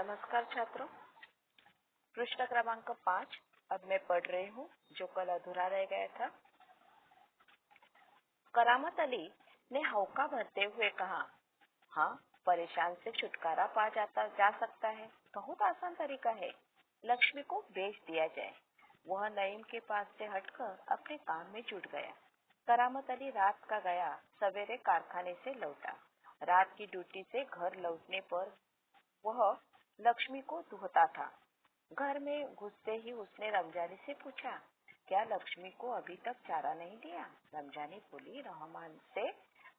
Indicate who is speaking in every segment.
Speaker 1: नमस्कार छात्रों। पृष्ठ क्रमांक 5 अब मैं पढ़ रही हूँ जो कल अधूरा रह गया था। करामत अली ने हौका भरते हुए कहा, हाँ, परेशान से छुटकारा पा जाता जा सकता है। बहुत आसान तरीका है। लक्ष्मी को बेच दिया जाए। वह नईम के पास से हटकर अपने काम में जुट गया। करामत अली रात का गया, सवेरे कारखाने से लौटा। रात की ड्यूटी से घर लौटने पर वह लक्ष्मी को ढूंढता था। घर में घुसते ही उसने रमजानी से पूछा, क्या लक्ष्मी को अभी तक चारा नहीं दिया? रमजानी बोली, रहमान से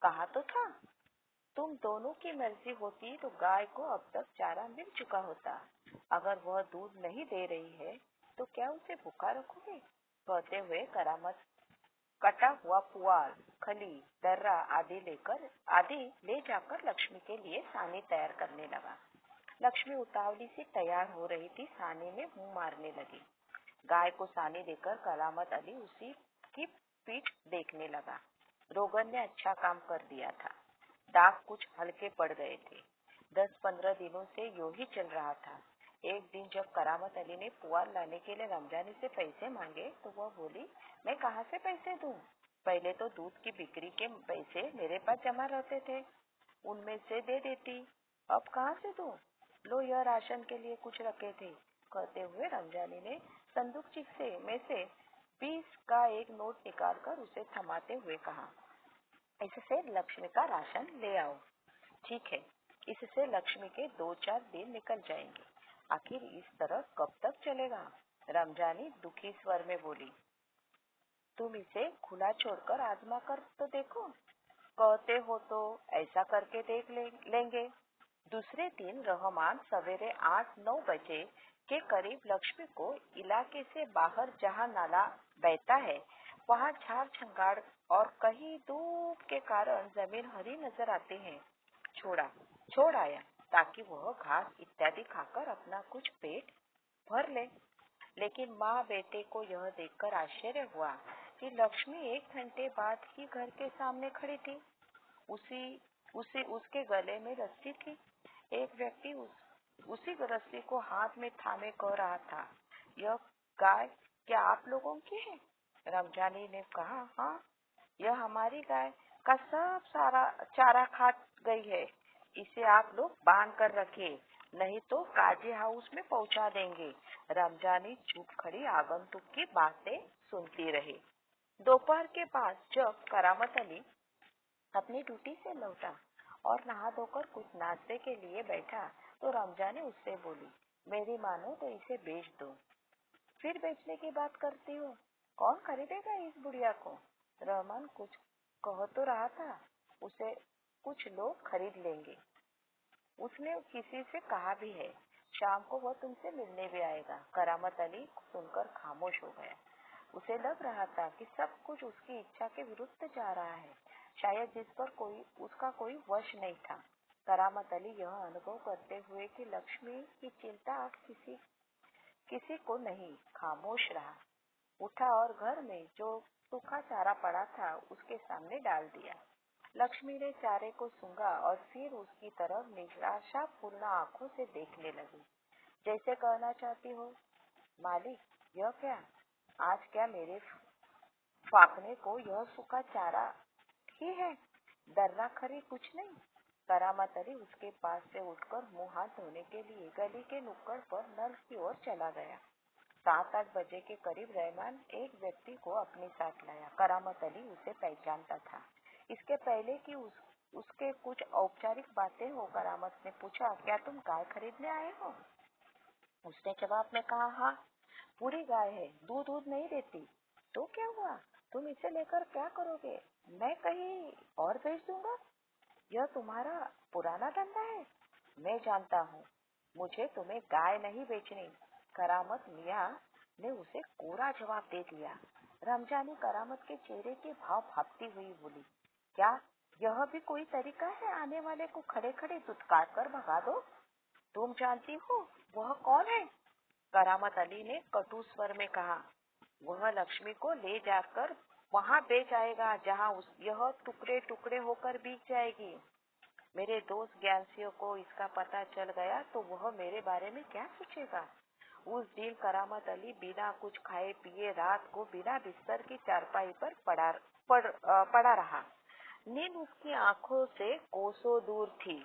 Speaker 1: कहा तो था। तुम दोनों की मर्जी होती तो गाय को अब तक चारा मिल चुका होता। अगर वह दूध नहीं दे रही है तो क्या उसे भूखा रखोगे? कहते हुए करामत कटा हुआ पुआल, खली, दर्रा आदि ले जाकर लक्ष्मी के लिए सानी तैयार करने लगा। लक्ष्मी उतावली से तैयार हो रही थी, सानी में मुंह मारने लगी। गाय को सानी देकर करामत अली उसी की पीठ देखने लगा। रोगन ने अच्छा काम कर दिया था। दाग कुछ हल्के पड़ गए थे। 10-15 दिनों से यूं ही चल रहा था। एक दिन जब करामत अली ने पुआल लाने के लिए रमजानी से पैसे मांगे तो वह बोली, मैं कहाँ से पैसे दूं? पहले तो दूध की बिक्री के पैसे मेरे पास जमा रहते थे, उनमें से दे देती। अब कहाँ से दूं? लो, यह राशन के लिए कुछ रखे थे। कहते हुए रमजानी ने संदूकची में से 20 का एक नोट निकालकर उसे थमाते हुए कहा, इससे लक्ष्मी का राशन ले आओ। ठीक है, इससे लक्ष्मी के 2-4 दिन निकल जाएंगे। आखिर इस तरह कब तक चलेगा? रमजानी दुखी स्वर में बोली, तुम इसे खुला छोड़कर आजमा कर तो देखो। कहते हो तो ऐसा करके देख लेंगे। दूसरे दिन रहमान सवेरे 8-9 बजे के करीब लक्ष्मी को इलाके से बाहर जहाँ नाला बहता है वहाँ झाड़ झंगाड़ और कहीं धूप के कारण जमीन हरी नजर आती है छोड़ आया ताकि वह घास इत्यादि खाकर अपना कुछ पेट भर ले। लेकिन माँ बेटे को यह देखकर आश्चर्य हुआ कि लक्ष्मी 1 घंटे बाद ही घर के सामने खड़ी थी। उसी उसी उसके गले में रस्सी थी। एक व्यक्ति उसी रस्सी को हाथ में थामे कह रहा था, यह गाय क्या आप लोगों की है? रमजानी ने कहा, हाँ, यह हमारी गाय का सब सारा चारा खा गई है। इसे आप लोग बांध कर रखे, नहीं तो काजी हाउस में पहुंचा देंगे। रमजानी चुप खड़ी आगंतुक की बातें सुनती रही। दोपहर के बाद जब करामत अली अपनी ड्यूटी से लौटा और नहा धोकर कुछ नाश्ते के लिए बैठा तो रमजानी उससे बोली, मेरी मानो तो इसे बेच दो। फिर बेचने की बात करती हो? कौन खरीदेगा इस बुढ़िया को? रहमान कुछ कह तो रहा था, उसे कुछ लोग खरीद लेंगे। उसने किसी से कहा भी है, शाम को वह तुमसे मिलने भी आएगा। करामत अली सुनकर खामोश हो गया। उसे लग रहा था कि सब कुछ उसकी इच्छा के विरुद्ध जा रहा है, शायद जिस पर उसका कोई वश नहीं था। करामत अली यह अनुभव करते हुए कि लक्ष्मी की चिंता अब किसी को नहीं, खामोश रहा। उठा और घर में जो सूखा चारा पड़ा था उसके सामने डाल दिया। लक्ष्मी ने चारे को सूंघा और फिर उसकी तरफ निराशापूर्ण आंखों से देखने लगी, जैसे कहना चाहती हो, मालिक, यह क्या? आज क्या मेरे फाकने को यह सूखा चारा ही है? दर्रा खरी कुछ नहीं। करामत अली उसके पास से उठकर मुंह हाथ धोने के लिए गली के नुक्कड़ पर नल की ओर चला गया। 7-8 बजे के करीब रहमान एक व्यक्ति को अपने साथ लाया। करामत अली उसे पहचानता था। इसके पहले कि उसके कुछ औपचारिक बातें हो, करामत ने पूछा, क्या तुम गाय खरीदने आए हो? उसने जवाब में कहा, हाँ, पूरी गाय है, दूध नहीं देती। तो क्या हुआ? तुम इसे लेकर क्या करोगे? मैं कहीं और भेज दूंगा। यह तुम्हारा पुराना धंधा है, मैं जानता हूँ। मुझे तुम्हें गाय नहीं बेचनी। करामत मियाँ ने उसे कोरा जवाब दे दिया। रमजानी करामत के चेहरे के भाव भांपती हुई बोली, क्या यह भी कोई तरीका है आने वाले को खड़े खड़े दुत्कार कर भगा दो? तुम जानती हो वह कौन है? करामत अली ने कटु स्वर में कहा, वह लक्ष्मी को ले जाकर वहां बेच आएगा जहां यह टुकड़े टुकड़े होकर बिक जाएगी। मेरे दोस्त ज्ञानसियों को इसका पता चल गया तो वह मेरे बारे में क्या सोचेगा। उस दिन करामत अली बिना कुछ खाए पिए रात को बिना बिस्तर की चारपाई पर पड़ा रहा। नींद उसकी आंखों से कोसों दूर थी।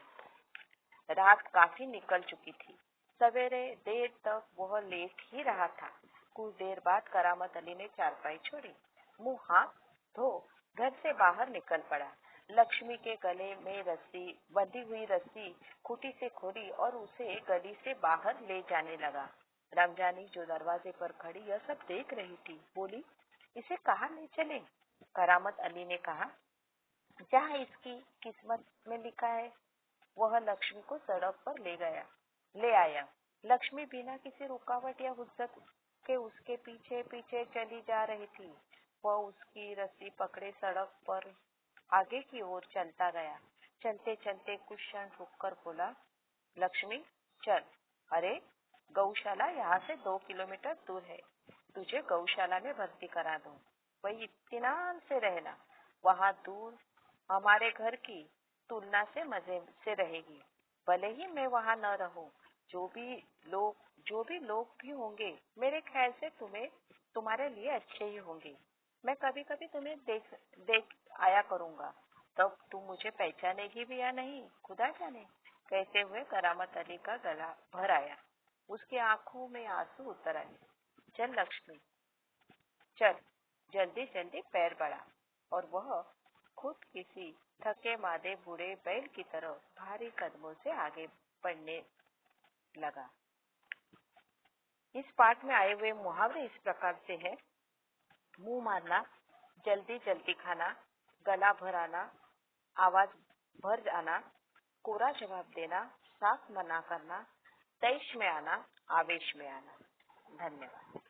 Speaker 1: रात काफी निकल चुकी थी। सवेरे देर तक वह लेट ही रहा था। कुछ देर बाद करामत अली ने चारपाई छोड़ी, मुंह हाथ धो घर से बाहर निकल पड़ा। लक्ष्मी के गले में बंधी हुई रस्सी खूंटी से खोली और उसे गली से बाहर ले जाने लगा। रमजानी जो दरवाजे पर खड़ी यह सब देख रही थी, बोली, इसे कहाँ ले चले? करामत अली ने कहा, जहाँ इसकी किस्मत में लिखा है। वह लक्ष्मी को सड़क पर ले आया। लक्ष्मी बिना किसी रुकावट या हुज्जत के उसके पीछे पीछे चली जा रही थी। वह उसकी रस्सी पकड़े सड़क पर आगे की ओर चलता गया। चलते चलते कुछ क्षण रुककर बोला, लक्ष्मी चल। अरे, गौशाला यहाँ से 2 किलोमीटर दूर है। तुझे गौशाला में भर्ती करा दूं। वही इत्मीनान से रहना। वहाँ दूर हमारे घर की तुलना से मजे से रहेगी। भले ही मैं वहाँ न रहूं, जो भी लोग भी होंगे मेरे ख्याल से तुम्हारे लिए अच्छे ही होंगे। मैं कभी कभी तुम्हें देख आया करूंगा। तब तुम मुझे पहचानेगी भी या नहीं, खुदा जाने। कहते हुए करामत अली का गला भर आया। उसकी आंखों में आंसू उतर आए। चल लक्ष्मी चल, जल्दी जल्दी पैर बढ़ा। और वह खुद किसी थके मादे बूढ़े बैल की तरह भारी कदमों से आगे बढ़ने लगा। इस पाठ में आए हुए मुहावरे इस प्रकार से है। मुंह मारना, जल्दी जल्दी खाना, गला भर आना, आवाज भर आना, कोरा जवाब देना, साफ मना करना, तैश में आना, आवेश में आना। धन्यवाद।